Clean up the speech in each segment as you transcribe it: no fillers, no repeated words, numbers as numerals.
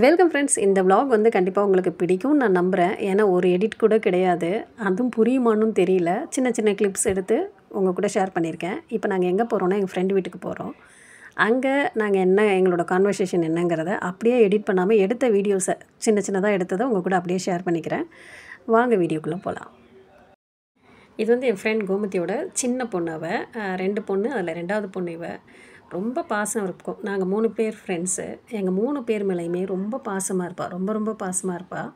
Welcome friends. இந்த vlog வந்து கண்டிப்பாக உங்களுக்கு பிடிக்கும் நான் நம்புகிறேன். ஏன்னா ஒரு எடிட் கூட கிடையாது, அதுவும் புரியுமான்னு தெரியல. சின்ன சின்ன கிளிப்ஸ் எடுத்து உங்கள் கூட ஷேர் பண்ணியிருக்கேன். இப்போ நாங்கள் எங்கே போகிறோன்னா எங்கள் ஃப்ரெண்டு வீட்டுக்கு போகிறோம். அங்கே நாங்கள் என்ன எங்களோட கான்வர்சேஷன் என்னங்கிறத அப்படியே எடிட் பண்ணாமல் எடுத்த வீடியோஸை சின்ன சின்னதாக எடுத்ததை உங்கள் கூட அப்படியே ஷேர் பண்ணிக்கிறேன். வாங்க வீடியோக்குள்ளே போகலாம். இது வந்து என் ஃப்ரெண்ட் கோமதியோட சின்ன பொண்ணு. அவள் 2 பொண்ணு, அதில் 2வது பொண்ணு இவ. ரொம்ப பாசம் இருக்கும். நாங்கள் 3 பேர் ஃப்ரெண்ட்ஸு. எங்கள் 3 பேர் மேலேயுமே ரொம்ப பாசமாக இருப்பாள், ரொம்ப பாசமாக இருப்பாள்.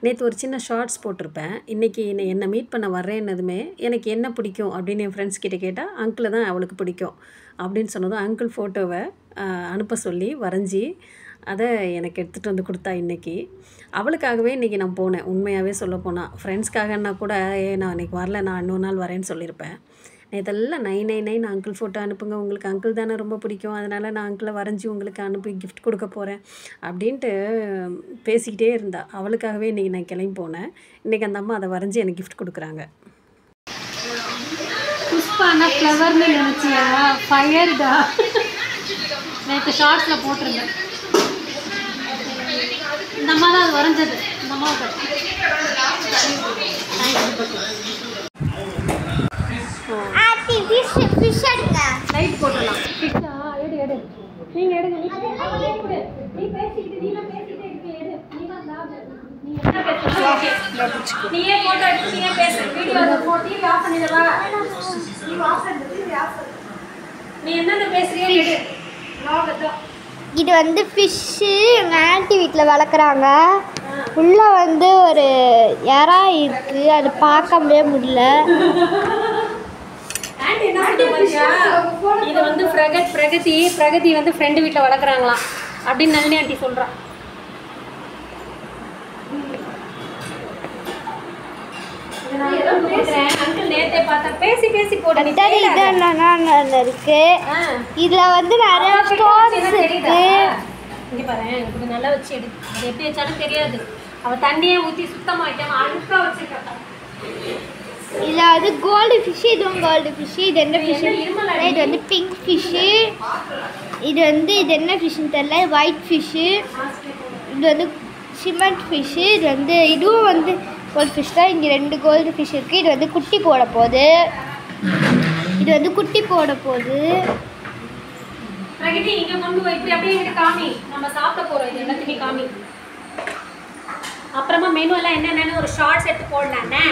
நேற்று ஒரு சின்ன ஷார்ட்ஸ் போட்டிருப்பேன். இன்றைக்கி என்னை மீட் பண்ண வர்றேன்னதுமே எனக்கு என்ன பிடிக்கும் அப்படின்னு என் ஃப்ரெண்ட்ஸ் கிட்டே கேட்டால் அங்கிளை தான் அவளுக்கு பிடிக்கும் அப்படின்னு சொன்னதும் அங்கிள் ஃபோட்டோவை அனுப்ப சொல்லி வரைஞ்சி அதை எனக்கு எடுத்துகிட்டு வந்து கொடுத்தா. இன்றைக்கி அவளுக்காகவே இன்றைக்கி நான் போனேன். உண்மையாகவே சொல்ல போனால் ஃப்ரெண்ட்ஸ்க்காகன்னா கூட நான் இன்றைக்கி வரல, நான் இன்னொரு நாள் வரேன்னு சொல்லியிருப்பேன். நேற்றெல்லாம் 999 அங்கிள் ஃபோட்டோ அனுப்புங்க, உங்களுக்கு அங்கிள் தானே ரொம்ப பிடிக்கும், அதனால் நான் அங்கிளை வரைஞ்சி உங்களுக்கு அனுப்பி கிஃப்ட் கொடுக்க போகிறேன் அப்படின்ட்டு பேசிக்கிட்டே இருந்தா. அவளுக்காகவே இன்றைக்கி நான் கிளம்பி போனேன். இன்றைக்கி அந்த அம்மா அதை வரைஞ்சி எனக்கு கிஃப்ட் கொடுக்குறாங்க. புஷ்பானா ஃப்ளவர்னு நினச்சியா? ஃபயர்டா. நேற்று ஷார்ட்ஸில் போட்டிருந்தேன். இந்த அம்மா தான் அது வரைஞ்சது. இந்த அம்மாவுக்கு லைட் போட்டுடலாம். ஃபிஷ்ஷா? எடு எடு, நீங்கள் எடுங்க. நீ பேசிக்கிட்டு இருக்கீங்க. எடு, நீயே போட்டோ எடுத்து நீயே பேசு. வீடியோ டிவி ஆஃப் பண்ணிடவா? நீ என்னென்ன பேசுறியோ எடு. இது வந்து ஃபிஷ்ஷு எங்கள் ஆண்டி வீட்டில் வளர்க்குறாங்க. உள்ளே வந்து ஒரு இறா இருக்குது, அது பார்க்கவே முடியல. இது வந்து பிரகதி வந்து ஃப்ரெண்டு வீட்டில் வளர்க்குறாங்களாம் அப்படின்னு நளினி ஆண்டி சொல்கிறான். இருக்கு. இதுல வந்து நிறைய ஸ்டோன்ஸ் இருக்கு. இங்க பாரு, எனக்கு நல்லா வச்சு எடு. அது எப்படி வச்சாலும் தெரியாது. அவ தண்ணியே ஊற்றி சுத்தமாக வைக்காம அழுக்கா வச்சுருக்கா. இதுல வந்து கோல்டு ஃபிஷ், இதுவும் கோல்டு ஃபிஷ். இது என்ன ஃபிஷ்? இது வந்து பிங்க் ஃபிஷ்ஷு. இது என்ன ஃபிஷ்ன்னு தெரியல. White fish. இது வந்து சிமெண்ட் ஃபிஷ்ஷு. இதுவும் வந்து கோல்டு ஃபிஷ் தான். இங்கே 2 கோல்டு ஃபிஷ் இருக்குது. இது வந்து குட்டி போட போகுது. பிரகதி இங்கே கொண்டு போய் இப்படி அப்படியே எங்கிட்ட காமி. நம்ம சாப்பிட போகிறோம். இது எல்லாத்தையுமே காமி. அப்புறமா மெனு எல்லாம் என்னென்னு ஒரு ஷார்ட்ஸ் எடுத்து போடலாண்ணே.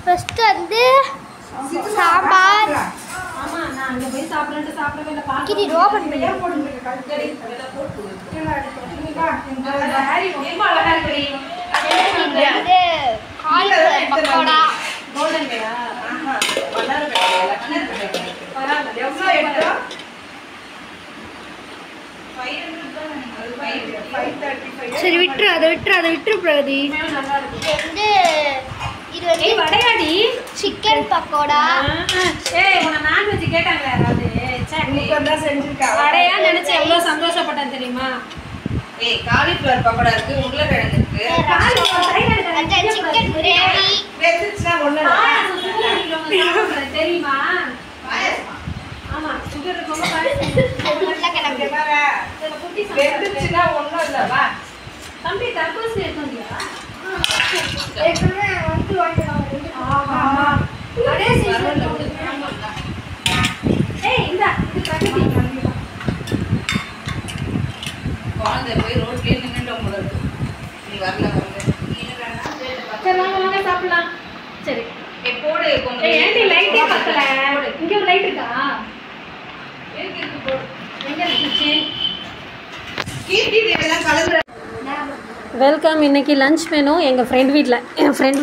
ஃபர்ஸ்ட் வந்து சாம்பார். ஆமா, நான் அங்கே போய் சாப்பிடவே இல்லை. கிரி ஓபன் பண்ணி பக்கோடா. சரி விட்டுரு, அதை விட்டுரு பிரகதி. இது வந்து வடையாடி சிக்கன் பக்கோடா. உன்னை நான்வெஜ் கேட்டாங்களே யாராவது? வடையா நினைச்சு எவ்வளோ சந்தோஷப்பட்டேன் தெரியுமா? காலிஃப்ளவர் பக்கோடா இருக்கு, உருளைக்கிழங்கு இருக்கு, சிக்கன் கிரேவி தெரியுமா? ஆமா, சுகர் இருக்கவங்க தம்பி தர்பூசணி இருக்குங்கயா? போய் ரோட்லயே நின்றுட்டோம் போல இருக்கு. நீ வரல சரி வாங்க சாப்பிடலாம். சரி போடு. ஏன்டி லைட்டே பத்தல? இங்க ஒரு லைட் இருக்கா? இருக்கு போடு. எங்க இருந்துச்சு? கீர்த்தி இதெல்லாம் கலந்து. வெல்கம். இன்றைக்கி லன்ச் மெனு என் ஃப்ரெண்ட்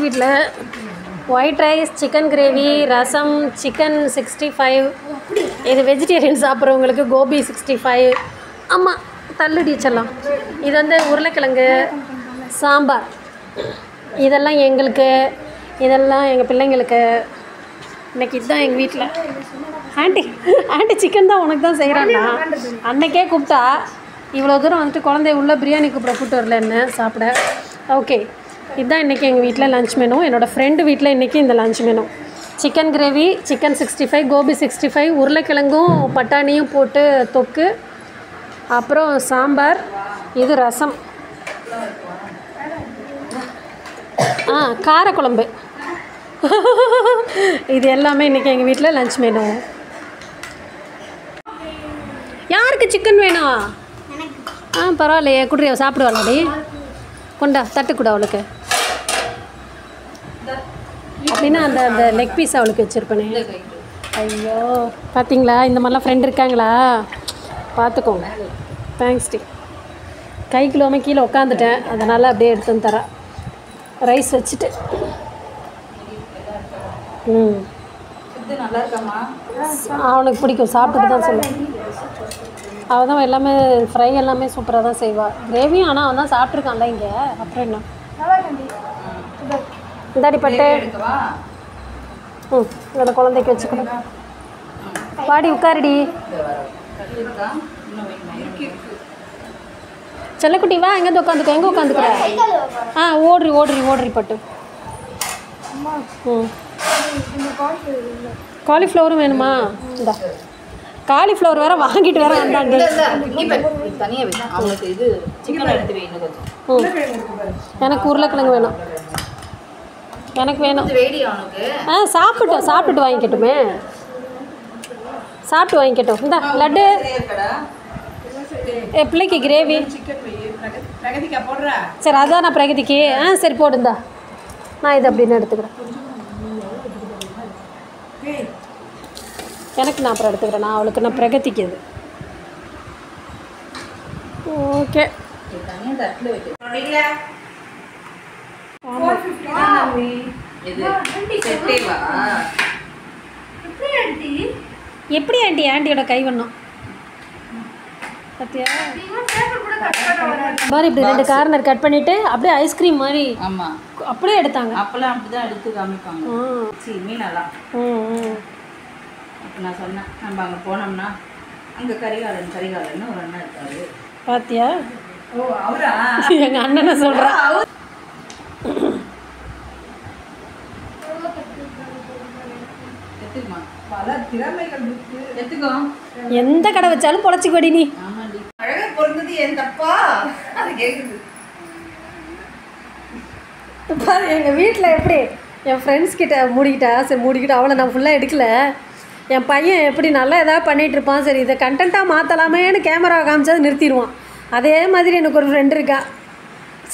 வீட்டில் ஒயிட் ரைஸ், சிக்கன் கிரேவி, ரசம், சிக்கன் 65. இது வெஜிடேரியன் சாப்பிட்றவங்களுக்கு கோபி 65. ஆமாம், தள்ளுடி வச்சிடலாம். இது வந்து உருளைக்கிழங்கு சாம்பார். இதெல்லாம் எங்களுக்கு, இதெல்லாம் எங்கள் பிள்ளைங்களுக்கு. இன்றைக்கி இதுதான் எங்கள் வீட்டில். ஆண்டி சிக்கன் தான் உனக்கு தான் செய்கிறான்னா அன்றைக்கே கூப்பிட்டா. இவ்வளோ தூரம் வந்துட்டு குழந்தைய உள்ள பிரியாணி கூப்பிட்டு வரல என்ன சாப்பிட. ஓகே, இதுதான் இன்றைக்கி எங்கள் வீட்டில் லன்ச் மெனு. என்னோடய ஃப்ரெண்டு வீட்டில் இன்றைக்கி இந்த lunch menu chicken gravy, chicken 65, gobi 65, உருளைக்கிழங்கும் பட்டாணியும் போட்டு தொக்கு, அப்புறம் சாம்பார், இது ரசம், காரக்குழம்பு. இது எல்லாமே இன்றைக்கி எங்கள் வீட்டில் லஞ்ச் மெனு. யாருக்கு சிக்கன் வேணும்? பரவாயில்லையே, குடியா சாப்பிடுவாளாடி? கொண்டா தட்டு கூட அவளுக்கு. அப்படின்னா அந்த அந்த லெக் பீஸ் அவளுக்கு வச்சுருப்பேனே. ஐயோ பார்த்தீங்களா, இந்த மாதிரிலாம் ஃப்ரெண்ட் இருக்காங்களா? பார்த்துக்கோங்க. Thanks D. கை கிலோமே கீழே உட்காந்துட்டேன், அதனால் அப்படியே எடுத்து வந்து தரேன். ரைஸ் வச்சுட்டு. நல்லா இருக்காமா? அவனுக்கு பிடிக்கும், சாப்பிட்டுட்டு தான் சொல்லுவேன். அவள் தான் எல்லாமே ஃப்ரை எல்லாமே சூப்பராக தான் செய்வாள். கிரேவியும் ஆனால் அவன் தான் சாப்பிட்ருக்கான்ல இங்கே. அப்புறம் என்ன இந்தாடி பட்டு. என்னோட குழந்தைக்கு வச்சுக்கணும். பாடி உட்காருடி. செல்லக்குட்டி வா, எங்கேருந்து உட்காந்துக்கோ. எங்கே உட்காந்துக்கிற? ஓடுறி ஓடுறி ஓடுறி பட்டு. காலிஃப்ளவரும் வேணுமா? இந்த காலிஃப்ளவர் வேறு வாங்கிட்டு வேறு வந்தாங்க. எனக்கு உருளைக்கிழங்கு வேணும். எனக்கு வேணும். சாப்பிட்டுட்டு வாங்கிக்கட்டுமே. சாப்பிட்டு வாங்கிக்கட்டும். இந்த லட்டு பிள்ளைக்கு கிரேவி. சரி அதான் நான் பிரகதிக்கு. சரி போடுந்தா, நான் இது அப்படின்னு எடுத்துக்கிறேன். எனக்கு நான் அப்புறம் எடுத்துக்கிறேன். நான் அவளுக்கு நான் பிரகதிக்கு இது. ஓகே. எப்படி ஆண்டி? ஆண்டியோட கை வண்ணம் பார்த்தியா? மாதிரி இப்படி 2 கார்னர் கட் பண்ணிட்டு அப்படியே ஐஸ்கிரீம் மாதிரி அப்படியே எடுத்தாங்க. அப்பெல்லாம் அப்படிதான் எடுத்து காமிப்பாங்க. மீனெல்லாம் நான் சொன்னேன், நம்ம அங்கே போனோம்னா அங்கே கரிகாலன்னு ஒரு அண்ணன் இருக்காரு. பார்த்தியா? ஓ அவரா? எங்கள் அண்ணனை சொல்கிறேன். பல திறமைகள் இருக்கு. எடுத்துக்கோ. எந்த கடை வச்சாலும் பொழைச்சிக்கோடி நீ. ஆமாண்டி. அழகா பிறந்தது என் தப்பா? அது கேட்குது பாரு. எங்கள் வீட்டில் எப்படி என் ஃப்ரெண்ட்ஸ் கிட்ட மூடிக்கிட்டா, சரி மூடிக்கிட்டு அவளை நான் ஃபுல்லாக எடுக்கல. என் பையன் எப்படி நல்லா எதாவது பண்ணிகிட்டு இருப்பான், சரி இதை கண்டென்ட்டாக மாற்றலாமேன்னு கேமரா காமிச்சது நிறுத்திடுவான். அதே மாதிரி எனக்கு ஒரு ஃப்ரெண்டு இருக்கா,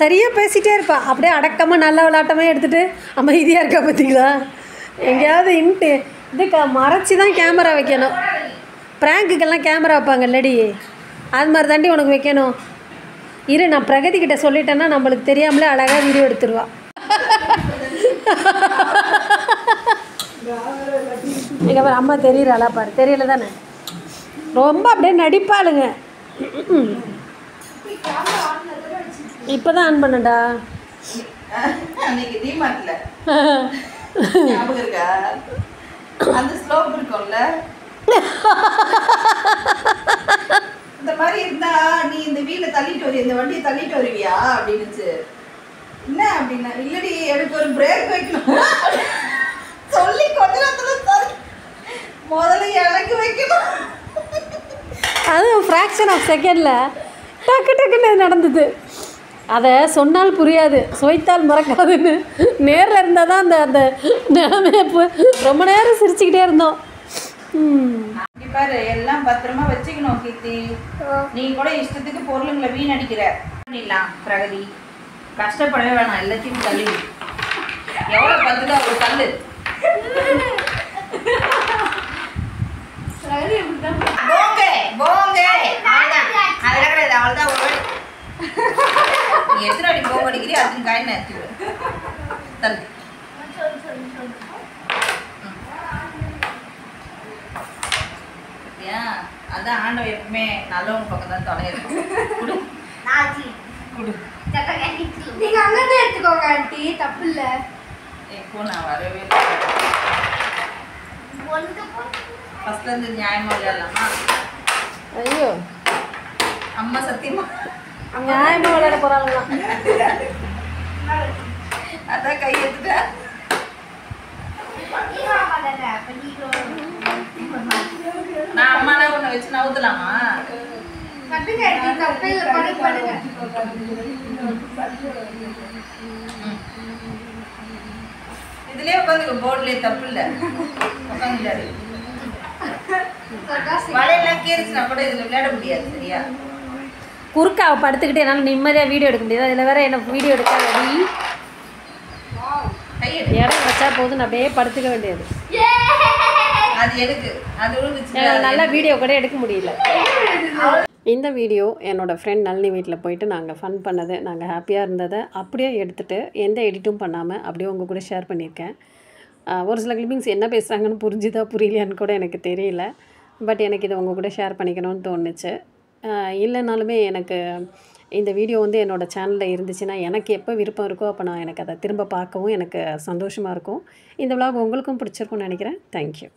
சரியாக பேசிகிட்டே இருப்பாள். அப்படியே அடக்கமாக நல்ல விளாட்டமே எடுத்துகிட்டு அமைதியாக இருக்கா. பார்த்தீங்களா? எங்கேயாவது இது மறைச்சி தான் கேமரா வைக்கணும். ப்ராங்குக்கெல்லாம் கேமரா வைப்பாங்க இல்லடி, அது மாதிரி தாண்டி உனக்கு வைக்கணும். இரு, நான் பிரகதிக்கிட்ட சொல்லிட்டேன்னா நம்மளுக்கு தெரியாமலே அழகாக வீடியோ எடுத்துருவா. எங்கள் பாரு அம்மா தெரியறாளா பாரு. தெரியல தானே? ரொம்ப அப்படியே நடிப்பாளுங்க. இப்போ தான் ஆன் பண்ணடா. அந்த ஸ்லோப் இருக்கும்ல, இந்த மாதிரி இருந்தா நீ இந்த வீலை தள்ளிட்டு வருவியா, இந்த வண்டியை தள்ளிட்டு வருவியா அப்படின்னுச்சு. என்ன அப்படின்னா, இல்லடி எனக்கு ஒரு பிரேக் வைக்கணும் சொல்லி கொஞ்ச நேரத்துல முதல்ல எனக்கு வைக்கணும். அதுவும் ஃப்ராக்ஷன் ஆஃப் செகண்டில் டக்கு டக்குன்னு நடந்தது. அதை சொன்னால் புரியாது, சுவைத்தால் மறக்காதுன்னு. நேரில் இருந்தால் தான் அந்த அந்த நிலைமையை ரொம்ப நேரம் சிரிச்சுக்கிட்டே இருந்தோம். பாரு, எல்லாம் பத்திரமா வச்சுக்கணும் கீர்த்தி. நீ கூட இஷ்டத்துக்கு பொருளுங்களை வீணடிக்கிற. பிரகதி கஷ்டப்படவே வேணாம், எல்லாத்தையும் தள்ளி எவ்வளோ பத்துதா ஒரு கல்லு. போங்க போங்க, அதெல்லாம் கிடையாது. அவள்தான் ஒரு நீ எத்தனை அடி போக அடிக்கிறீ அதுக்கு காயின்னு எடுத்துக்கோ. தள்ளு. அதான் ஆண்டவன் எப்பவுமே நல்லவங்க பக்கம் தான் துணை இருக்கும். நீங்க அங்கே எடுத்துக்கோங்க ஆண்டி, தப்பு இல்லை. எப்போ நான் வரவே இல்லை. ஃபர்ஸ்ட்ல இருந்து நியாயமா விளையாடலாமா? ஐயோ அம்மா சத்தியமா நியாயமாக விளையாட போகிறாங்களா? அதான் கை எடுத்துட்டேன். நான் அம்மானா ஒன்று வச்சு நவுத்தலாமா? படுங்க கப்பையில படுங்க இதுலயே உட்காந்துக்க போர்ட்லயே தப்பு இல்லை உட்காந்துட்டாரு வலையெல்லாம் கீரிச்சுனா கூட இதுல விளையாட முடியாது சரியா குறுக்கா படுத்துக்கிட்டு என்னால் நிம்மதியாக வீடியோ எடுக்க முடியாது இதில் வேற என்ன வீடியோ எடுக்காதடி இடம் வச்சா போதும் நான் அப்படியே படுத்துக்க வேண்டியது அது எடுக்கு அது விழுந்துச்சு எனக்கு நல்லா வீடியோ கூட எடுக்க முடியல இந்த வீடியோ என்னோடய ஃப்ரெண்ட் நளினி வீட்டில் போயிட்டு நாங்கள் ஃபன் பண்ணது நாங்கள் ஹாப்பியாக இருந்ததை அப்படியே எடுத்துகிட்டு எந்த எடிட்டும் பண்ணாமல் அப்படியே உங்கள் கூட ஷேர் பண்ணியிருக்கேன் ஒரு சில கிளிப்பிங்ஸ் என்ன பேசுகிறாங்கன்னு புரிஞ்சுதா புரியலையான்னு கூட எனக்கு தெரியல பட் எனக்கு இதை உங்கள் கூட ஷேர் பண்ணிக்கணும்னு தோணுச்சு இல்லைனாலுமே எனக்கு இந்த வீடியோ வந்து என்னோடய சேனலில் இருந்துச்சுன்னா எனக்கு எப்போ விருப்பம் இருக்கோ அப்போ நான் எனக்கு அதை திரும்ப பார்க்கவும் எனக்கு சந்தோஷமாக இருக்கும் இந்த vlog உங்களுக்கும் பிடிச்சிருக்கும்னு நினைக்கிறேன் தேங்க்யூ